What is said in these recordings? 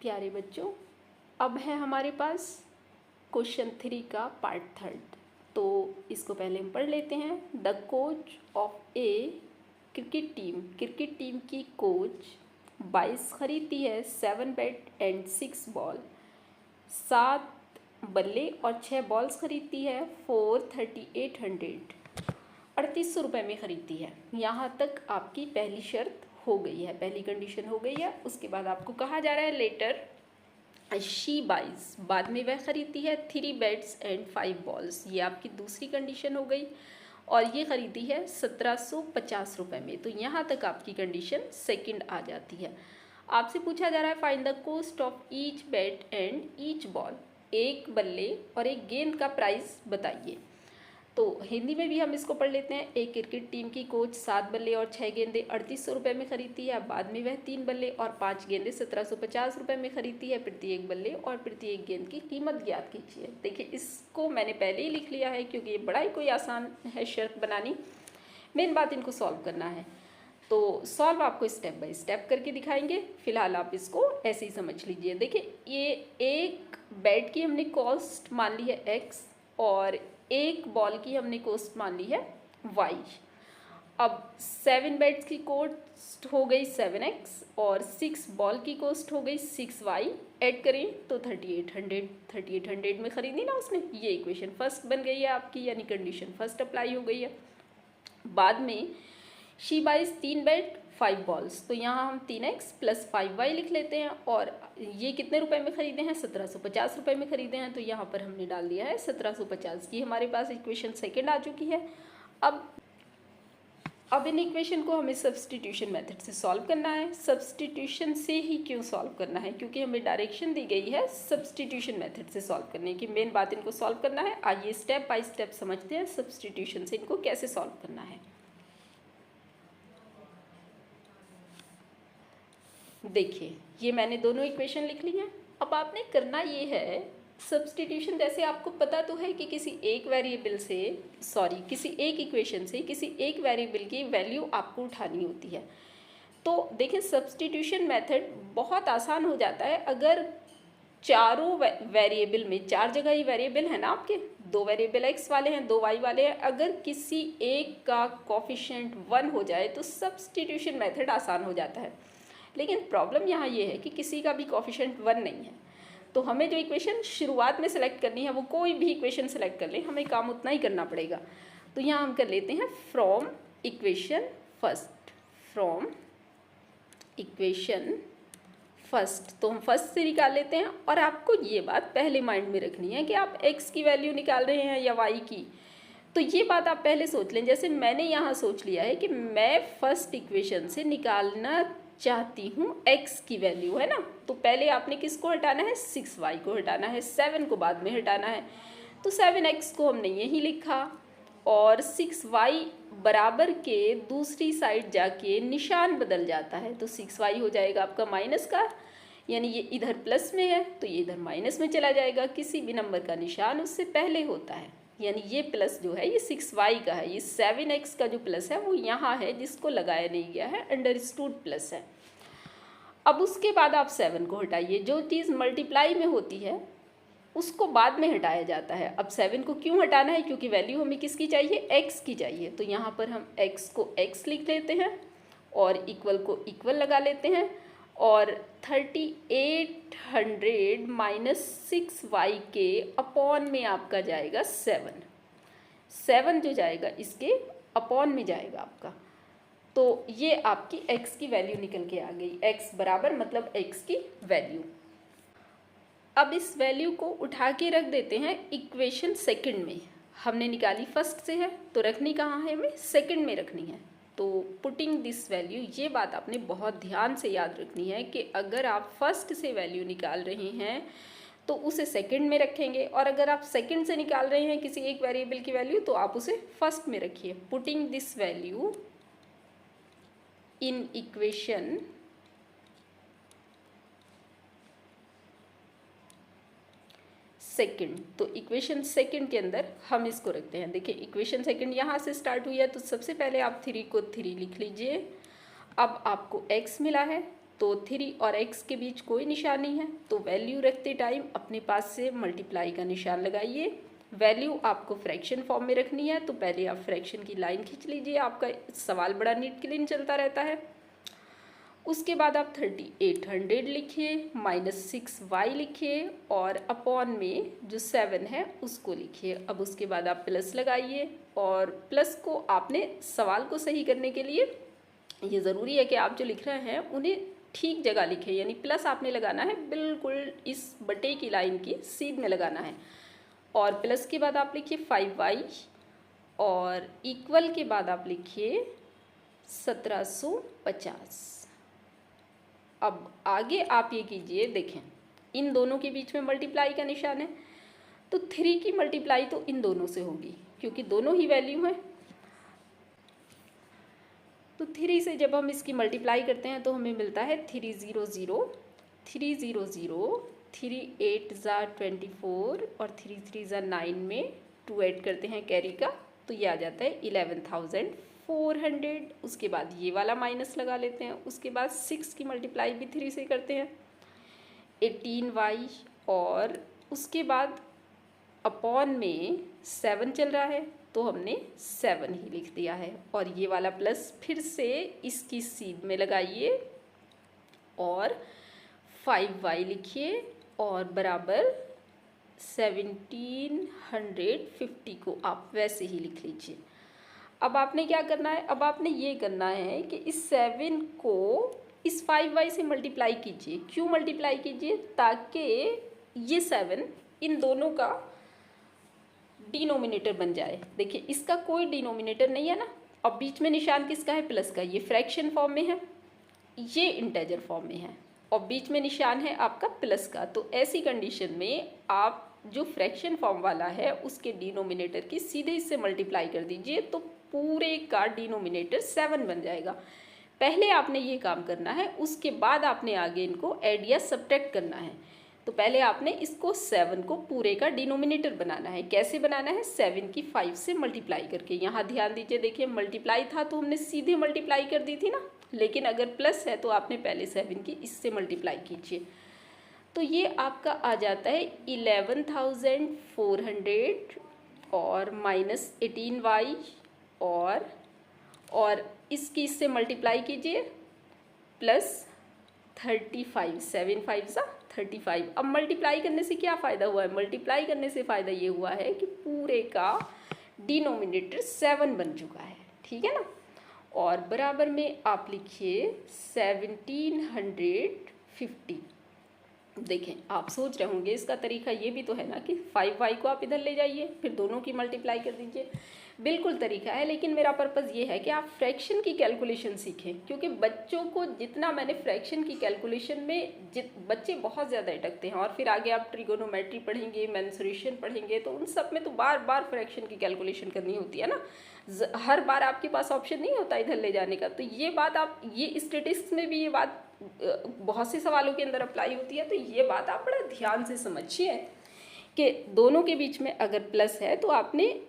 प्यारे बच्चों, अब है हमारे पास क्वेश्चन 3 का पार्ट 3। तो इसको पहले हम पढ़ लेते हैं। The coach of A cricket team की कोच 22 खरीदती है 7 बैट एंड 6 बॉल। 7 बल्ले और 6 बॉल्स खरीदती है 3800 रुपये में खरीदती है। यहाँ तक आपकी पहली शर्त हो गई है, पहली कंडीशन हो गई है। उसके बाद आपको कहा जा रहा है लेटर शी बाइज, बाद में वह खरीदती है 3 बैट्स एंड 5 बॉल्स। ये आपकी दूसरी कंडीशन हो गई और ये खरीदी है 1750 रुपये में। तो यहाँ तक आपकी कंडीशन सेकंड आ जाती है। आपसे पूछा जा रहा है find the cost of each bat and each ball, एक बल्ले और एक गेंद का प्राइस बताइए। तो हिंदी में भी हम इसको पढ़ लेते हैं। एक क्रिकेट टीम की कोच 7 बल्ले और 6 गेंदे 3800 रुपये में खरीदती है। बाद में वह 3 बल्ले और 5 गेंदे 1750 रुपये में खरीदती है। प्रत्येक बल्ले और प्रत्येक गेंद की कीमत ज्ञात कीजिए। देखिए, इसको मैंने पहले ही लिख लिया है क्योंकि ये बड़ा ही कोई आसान है शर्त बनानी। मेन बात इनको सॉल्व करना है। तो सॉल्व आपको स्टेप बाय स्टेप करके दिखाएंगे। फिलहाल आप इसको ऐसे ही समझ लीजिए। देखिए, ये एक बैट की हमने कॉस्ट मान ली है x और एक बॉल की हमने कॉस्ट मान ली है y। अब 7 बैट्स की कॉस्ट हो गई 7x और 6 बॉल की कॉस्ट हो गई 6y। ऐड करें तो 3800 में खरीदी ना उसने। ये इक्वेशन फर्स्ट बन गई है आपकी, यानी कंडीशन फर्स्ट अप्लाई हो गई है। बाद में शी बाइज 3 बैट 5 बॉल्स, तो यहाँ हम 3x प्लस 5y लिख लेते हैं। और ये कितने रुपए में खरीदे हैं? 1750 रुपये में खरीदे हैं। तो यहाँ पर हमने डाल दिया है 1750 की। हमारे पास इक्वेशन सेकंड आ चुकी है। अब इन इक्वेशन को हमें सब्स्टिट्यूशन मेथड से सॉल्व करना है। सब्स्टिट्यूशन से ही क्यों सॉल्व करना है? क्योंकि हमें डायरेक्शन दी गई है सब्स्टिट्यूशन मेथड से सॉल्व करने की। मेन बात इनको सॉल्व करना है। आइए स्टेप बाय स्टेप समझते हैं सब्स्टिट्यूशन से इनको कैसे सॉल्व करना है। देखिए, ये मैंने दोनों इक्वेशन लिख ली हैं। अब आपने करना ये है, सब्स्टिट्यूशन जैसे आपको पता तो है कि किसी एक इक्वेशन से किसी एक वेरिएबल की वैल्यू आपको उठानी होती है। तो देखिए, सब्स्टिट्यूशन मेथड बहुत आसान हो जाता है अगर चारों वेरिएबल में, 4 जगह ही वेरिएबल है ना आपके, 2 वेरिएबल x वाले हैं, 2 y वाले हैं। अगर किसी एक का कोफिशिएंट 1 हो जाए तो सब्स्टिट्यूशन मेथड आसान हो जाता है। लेकिन प्रॉब्लम यहाँ ये है कि किसी का भी कोफिशिएंट 1 नहीं है। तो हमें जो इक्वेशन शुरुआत में सेलेक्ट करनी है, वो कोई भी इक्वेशन सेलेक्ट कर लें, हमें काम उतना ही करना पड़ेगा। तो यहाँ हम कर लेते हैं फ्रॉम इक्वेशन फर्स्ट। तो हम फर्स्ट से निकाल लेते हैं। और आपको ये बात पहले माइंड में रखनी है कि आप x की वैल्यू निकाल रहे हैं या y की। तो ये बात आप पहले सोच लें। जैसे मैंने यहाँ सोच लिया है कि मैं फर्स्ट इक्वेशन से निकालना चाहती हूँ x की वैल्यू, है ना। तो पहले आपने किसको हटाना है? 6y को हटाना है, 7 को बाद में हटाना है। तो 7x को हमने यही लिखा और 6y बराबर के दूसरी साइड जाके निशान बदल जाता है। तो 6y हो जाएगा आपका माइनस का, यानी ये इधर प्लस में है तो ये इधर माइनस में चला जाएगा। किसी भी नंबर का निशान उससे पहले होता है, यानी ये प्लस जो है ये 6y का है। ये 7x का जो प्लस है वो यहाँ है, जिसको लगाया नहीं गया है, अंडरस्टूड प्लस है। अब उसके बाद आप 7 को हटाइए। जो चीज़ मल्टीप्लाई में होती है उसको बाद में हटाया जाता है। अब 7 को क्यों हटाना है? क्योंकि वैल्यू हमें किसकी चाहिए? x की चाहिए। तो यहाँ पर हम x को x लिख लेते हैं और इक्वल को इक्वल लगा लेते हैं। और 3800 माइनस 6y के अपॉन में आपका जाएगा 7 जो जाएगा इसके अपॉन में जाएगा आपका। तो ये आपकी x की वैल्यू निकल के आ गई। x बराबर मतलब x की वैल्यू। अब इस वैल्यू को उठा के रख देते हैं इक्वेशन सेकंड में। हमने निकाली फर्स्ट से है तो रखनी कहाँ है? हमें सेकंड में रखनी है। तो पुटिंग दिस वैल्यू, ये बात आपने बहुत ध्यान से याद रखनी है कि अगर आप फर्स्ट से वैल्यू निकाल रहे हैं तो उसे सेकंड में रखेंगे, और अगर आप सेकंड से निकाल रहे हैं किसी एक वेरिएबल की वैल्यू तो आप उसे फर्स्ट में रखिए। Putting this value in equation second. तो इक्वेशन सेकंड के अंदर हम इसको रखते हैं। देखिए, इक्वेशन सेकंड यहाँ से स्टार्ट हुई है तो सबसे पहले आप 3 को 3 लिख लीजिए। अब आपको x मिला है तो 3 और x के बीच कोई निशान नहीं है, तो वैल्यू रखते टाइम अपने पास से मल्टीप्लाई का निशान लगाइए। वैल्यू आपको फ्रैक्शन फॉर्म में रखनी है, तो पहले आप फ्रैक्शन की लाइन खींच लीजिए, आपका सवाल बड़ा नीट क्लीन चलता रहता है। उसके बाद आप 3800 लिखिए, -6y लिखिए और अपॉन में जो 7 है उसको लिखिए। अब उसके बाद आप प्लस लगाइए, और प्लस को आपने सवाल को सही करने के लिए ये ज़रूरी है कि आप जो लिख रहे हैं उन्हें ठीक जगह लिखें, यानी प्लस आपने लगाना है बिल्कुल इस बटे की लाइन की सीध में लगाना है। और प्लस के बाद आप लिखिए 5y और इक्वल के बाद आप लिखिए 1750। अब आगे आप ये कीजिए, देखें इन दोनों के बीच में मल्टीप्लाई का निशान है, तो 3 की मल्टीप्लाई तो इन दोनों से होगी क्योंकि दोनों ही वैल्यू हैं। तो 3 से जब हम इसकी मल्टीप्लाई करते हैं तो हमें मिलता है 300, 300, 3 8 ज़ा 24 और 3 3 ज़ा 9 में 2 ऐड करते हैं कैरी का, तो ये आ जाता है 11,400। उसके बाद ये वाला माइनस लगा लेते हैं। उसके बाद 6 की मल्टीप्लाई भी 3 से करते हैं, 18y और उसके बाद अपॉन में 7 चल रहा है तो हमने 7 ही लिख दिया है। और ये वाला प्लस फिर से इसकी सीध में लगाइए और 5y लिखिए और बराबर 1750 को आप वैसे ही लिख लीजिए। अब आपने क्या करना है, अब आपने ये करना है कि इस 7 को इस 5y से मल्टीप्लाई कीजिए। क्यों मल्टीप्लाई कीजिए? ताकि ये 7 इन दोनों का डिनोमिनेटर बन जाए। देखिए इसका कोई डिनोमिनेटर नहीं है ना, अब बीच में निशान किसका है? प्लस का। ये फ्रैक्शन फॉर्म में है, ये इंटेजर फॉर्म में है और बीच में निशान है आपका प्लस का। तो ऐसी कंडीशन में आप जो फ्रैक्शन फॉर्म वाला है उसके डिनोमिनेटर की सीधे इससे मल्टीप्लाई कर दीजिए, तो पूरे का डिनोमिनेटर 7 बन जाएगा। पहले आपने ये काम करना है, उसके बाद आपने आगे इनको ऐड या सब्ट्रैक्ट करना है। तो पहले आपने इसको 7 को पूरे का डिनोमिनेटर बनाना है। कैसे बनाना है? 7 की 5 से मल्टीप्लाई करके। यहाँ ध्यान दीजिए, देखिए मल्टीप्लाई था तो हमने सीधे मल्टीप्लाई कर दी थी ना, लेकिन अगर प्लस है तो आपने पहले 7 की इससे मल्टीप्लाई कीजिए। तो ये आपका आ जाता है 11,400 और -18y और इसकी इससे मल्टीप्लाई कीजिए प्लस 35, 7 5 सा 35। अब मल्टीप्लाई करने से क्या फ़ायदा हुआ है? मल्टीप्लाई करने से फ़ायदा ये हुआ है कि पूरे का डिनोमिनेटर 7 बन चुका है, ठीक है ना। और बराबर में आप लिखिए 1750। देखें आप सोच रहे होंगे इसका तरीका ये भी तो है ना कि 5y को आप इधर ले जाइए फिर दोनों की मल्टीप्लाई कर दीजिए। बिल्कुल तरीका है, लेकिन मेरा पर्पज़ ये है कि आप फ्रैक्शन की कैलकुलेशन सीखें, क्योंकि बच्चों को जितना मैंने फ्रैक्शन की कैलकुलेशन में बच्चे बहुत ज़्यादा अटकते हैं। और फिर आगे आप ट्रिगोनोमेट्री पढ़ेंगे, मेंसुरेशन पढ़ेंगे, तो उन सब में तो बार बार फ्रैक्शन की कैलकुलेशन करनी होती है ना। हर बार आपके पास ऑप्शन नहीं होता इधर ले जाने का। तो ये बात आप, ये स्टेटिस्टिक्स में भी ये बात बहुत से सवालों के अंदर अप्लाई होती है। तो ये बात आप बड़ा ध्यान से समझिए कि दोनों के बीच में अगर प्लस है तो आपने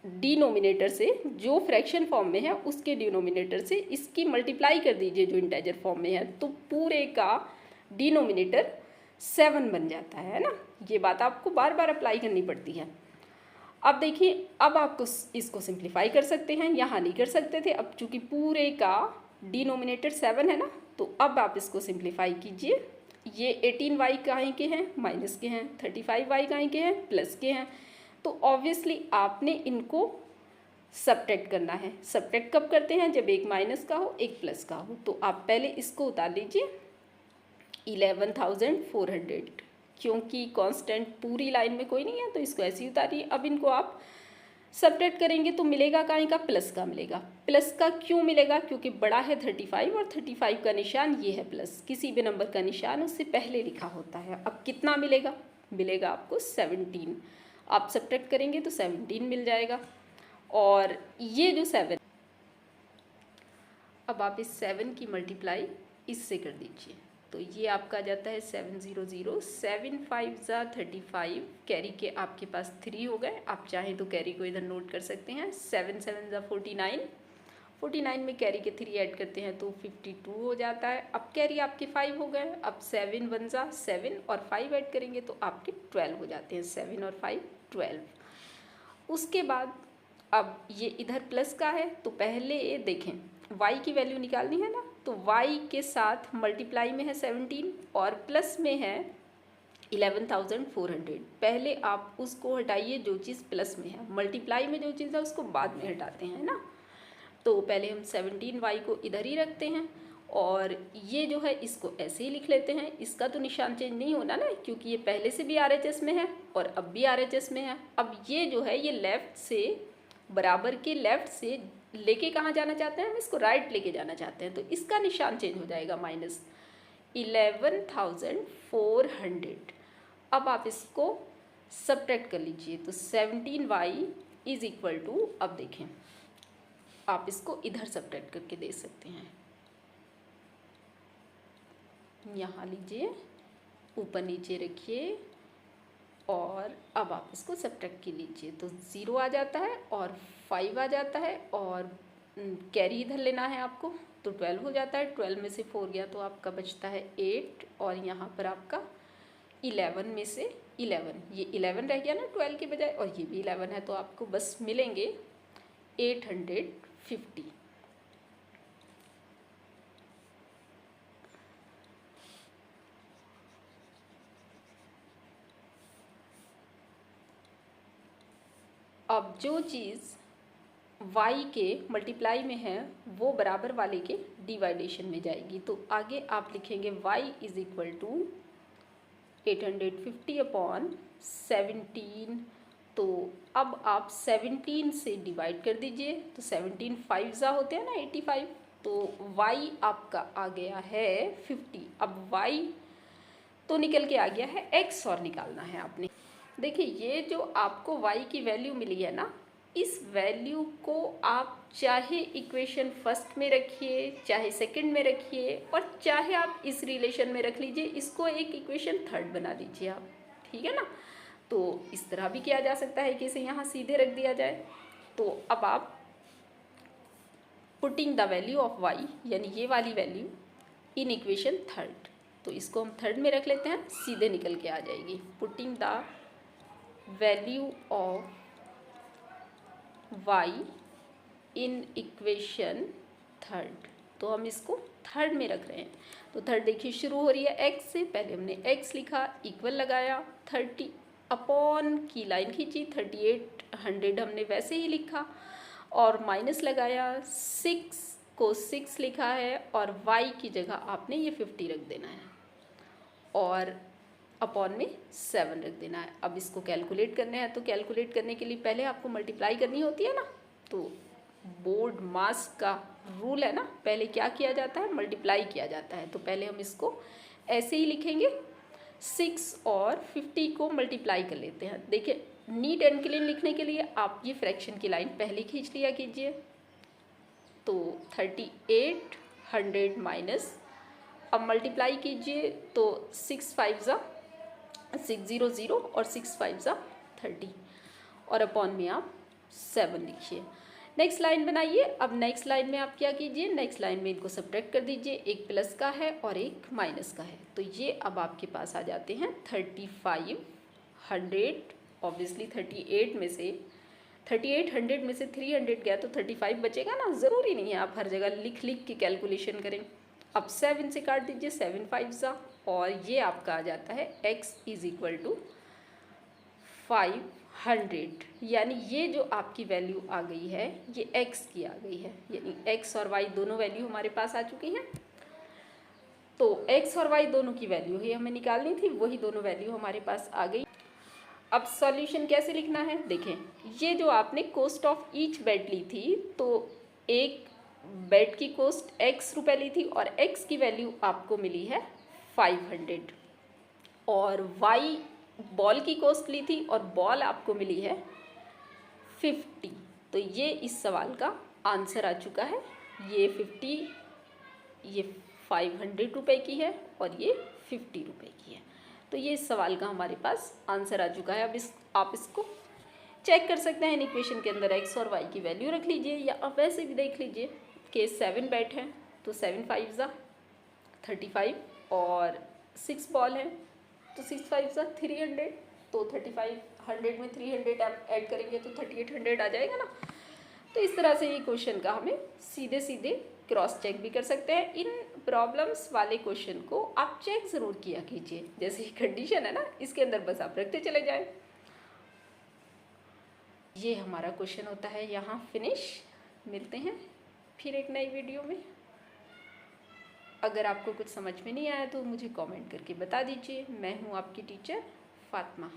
डिनोमिनेटर से जो फ्रैक्शन फॉर्म में है उसके डिनोमिनेटर से इसकी मल्टीप्लाई कर दीजिए जो इंटेजर फॉर्म में है, तो पूरे का डिनोमिनेटर 7 बन जाता है ना। ये बात आपको बार बार अप्लाई करनी पड़ती है। अब देखिए, अब आपको इसको सिंप्लीफाई कर सकते हैं, यहाँ नहीं कर सकते थे। अब चूंकि पूरे का डिनोमिनेटर 7 है ना, तो अब आप इसको सिंप्लीफाई कीजिए। ये 18y कहाँ के हैं? माइनस के हैं। 35y कहाँ के हैं? प्लस के हैं। तो ऑब्वियसली आपने इनको सब्ट्रैक्ट करना है। सब्ट्रैक्ट कब करते हैं? जब एक माइनस का हो एक प्लस का हो। तो आप पहले इसको उतार लीजिए 11,400, क्योंकि कांस्टेंट पूरी लाइन में कोई नहीं है तो इसको ऐसे ही उतारिए। अब इनको आप सब्ट्रैक्ट करेंगे तो मिलेगा कहाँ का? प्लस का मिलेगा। प्लस का क्यों मिलेगा? क्योंकि बड़ा है 35 और 35 का निशान ये है प्लस। किसी भी नंबर का निशान उससे पहले लिखा होता है। अब कितना मिलेगा? मिलेगा आपको 17। आप सब्ट्रैक्ट करेंगे तो 17 मिल जाएगा। और ये जो 7, अब आप इस 7 की मल्टीप्लाई इससे कर दीजिए, तो ये आपका जाता है 700। 7 5 ज़ा 35, कैरी के आपके पास 3 हो गए। आप चाहें तो कैरी को इधर नोट कर सकते हैं। 7 7 ज़ा 49 49 में कैरी के 3 ऐड करते हैं तो 52 हो जाता है। अब कैरी आपके 5 हो गए, अब 7 1 जा 7 और 5 ऐड करेंगे तो आपके 12 हो जाते हैं। 7 और 5 12। उसके बाद अब ये इधर प्लस का है तो पहले देखें y की वैल्यू निकालनी है ना, तो y के साथ मल्टीप्लाई में है 17 और प्लस में है 11,400। पहले आप उसको हटाइए जो चीज़ प्लस में है, मल्टीप्लाई में जो चीज़ है उसको बाद में हटाते हैं ना। तो पहले हम 17y को इधर ही रखते हैं और ये जो है इसको ऐसे ही लिख लेते हैं। इसका तो निशान चेंज नहीं होना ना, क्योंकि ये पहले से भी RHS में है और अब भी RHS में है। अब ये जो है ये लेफ़्ट से बराबर के लेफ़्ट से लेके कहाँ जाना चाहते हैं, हम इसको राइट लेके जाना चाहते हैं, तो इसका निशान चेंज हो जाएगा माइनस 11,400। अब आप इसको सब्ट्रैक्ट कर लीजिए तो 17y इज इक्वल टू, अब देखें आप इसको इधर सब्ट्रैक्ट करके दे सकते हैं। यहाँ लीजिए, ऊपर नीचे रखिए और अब आप इसको सब्ट्रैक्ट की लीजिए तो 0 आ जाता है और 5 आ जाता है और कैरी इधर लेना है आपको तो 12 हो जाता है। 12 में से 4 गया तो आपका बचता है 8 और यहाँ पर आपका 11 में से 11, ये 11 रह गया ना 12 के बजाय और ये भी 11 है, तो आपको बस मिलेंगे 850। अब जो चीज़ y के मल्टीप्लाई में है वो बराबर वाले के डिवाइडेशन में जाएगी, तो आगे आप लिखेंगे y is equal to 850 upon 17। तो अब आप 17 से डिवाइड कर दीजिए तो 17 5 जा होते हैं ना 85, तो y आपका आ गया है 50। अब y तो निकल के आ गया है, x और निकालना है आपने। देखिए ये जो आपको y की वैल्यू मिली है ना, इस वैल्यू को आप चाहे इक्वेशन फर्स्ट में रखिए, चाहे सेकंड में रखिए और चाहे आप इस रिलेशन में रख लीजिए, इसको एक इक्वेशन थर्ड बना दीजिए आप, ठीक है ना। तो इस तरह भी किया जा सकता है कि इसे यहाँ सीधे रख दिया जाए। तो अब आप putting the value of y यानी ये वाली वैल्यू इन इक्वेशन थर्ड, तो इसको हम थर्ड में रख लेते हैं, सीधे निकल के आ जाएगी। Putting the value of y in equation third, तो हम इसको थर्ड में रख रहे हैं। तो थर्ड देखिए शुरू हो रही है x से, पहले हमने x लिखा, इक्वल लगाया, 30 अपॉन की लाइन खींची, 3800 हमने वैसे ही लिखा और माइनस लगाया, 6 को 6 लिखा है और y की जगह आपने ये 50 रख देना है और अपॉन में 7 रख देना है। अब इसको कैलकुलेट करने हैं, तो कैलकुलेट करने के लिए पहले आपको मल्टीप्लाई करनी होती है ना, तो बोर्ड मास का रूल है ना, पहले क्या किया जाता है, मल्टीप्लाई किया जाता है। तो पहले हम इसको ऐसे ही लिखेंगे, 6 और 50 को मल्टीप्लाई कर लेते हैं। देखिए नीट एंड क्लीन लिखने के लिए आप ये फ्रैक्शन की लाइन पहले खींच लिया कीजिए, तो 3800 माइनस, अब मल्टीप्लाई कीजिए तो 6 5 जा 600 और 6 5 जा 30 और अपॉन में आप 7 लिखिए। नेक्स्ट लाइन बनाइए। अब नेक्स्ट लाइन में आप क्या कीजिए, नेक्स्ट लाइन में इनको सब्ट्रैक्ट कर दीजिए, एक प्लस का है और एक माइनस का है, तो ये अब आपके पास आ जाते हैं 3500। ऑब्वियसली 3800 में से 300 गया तो 35 बचेगा ना, ज़रूरी नहीं है आप हर जगह लिख लिख के कैलकुलेशन करें। अब 7 से काट दीजिए, 7 5 जा और ये आपका आ जाता है x इज इक्वल टू 500, यानी ये जो आपकी वैल्यू आ गई है ये x की आ गई है, यानी x और y दोनों वैल्यू हमारे पास आ चुकी हैं। तो x और y दोनों की वैल्यू ही हमें निकालनी थी, वही दोनों वैल्यू हमारे पास आ गई। अब सॉल्यूशन कैसे लिखना है, देखें ये जो आपने कॉस्ट ऑफ ईच बेड ली थी, तो एक बेड की कॉस्ट x रुपये ली थी और x की वैल्यू आपको मिली है 500 और y बॉल की कॉस्ट ली थी और बॉल आपको मिली है 50। तो ये इस सवाल का आंसर आ चुका है, ये 50, ये 500 रुपये की है और ये 50 रुपये की है। तो ये इस सवाल का हमारे पास आंसर आ चुका है। अब आप इसको चेक कर सकते हैं, इन इक्वेशन के अंदर x और y की वैल्यू रख लीजिए या आप वैसे भी देख लीजिए। के 7 बैट हैं तो 7 5 ज़ा 35 और 6 बॉल हैं तो 6 5 ज़ा 300 तो 35 100 में 300 आप ऐड करेंगे तो 3800 आ जाएगा ना। तो इस तरह से ये क्वेश्चन का हमें सीधे सीधे क्रॉस चेक भी कर सकते हैं। इन प्रॉब्लम्स वाले क्वेश्चन को आप चेक ज़रूर किया कीजिए, जैसे ही कंडीशन है ना इसके अंदर बस आप रखते चले जाएं। ये हमारा क्वेश्चन होता है यहाँ फिनिश। मिलते हैं फिर एक नई वीडियो में। अगर आपको कुछ समझ में नहीं आया तो मुझे कमेंट करके बता दीजिए। मैं हूँ आपकी टीचर फातिमा।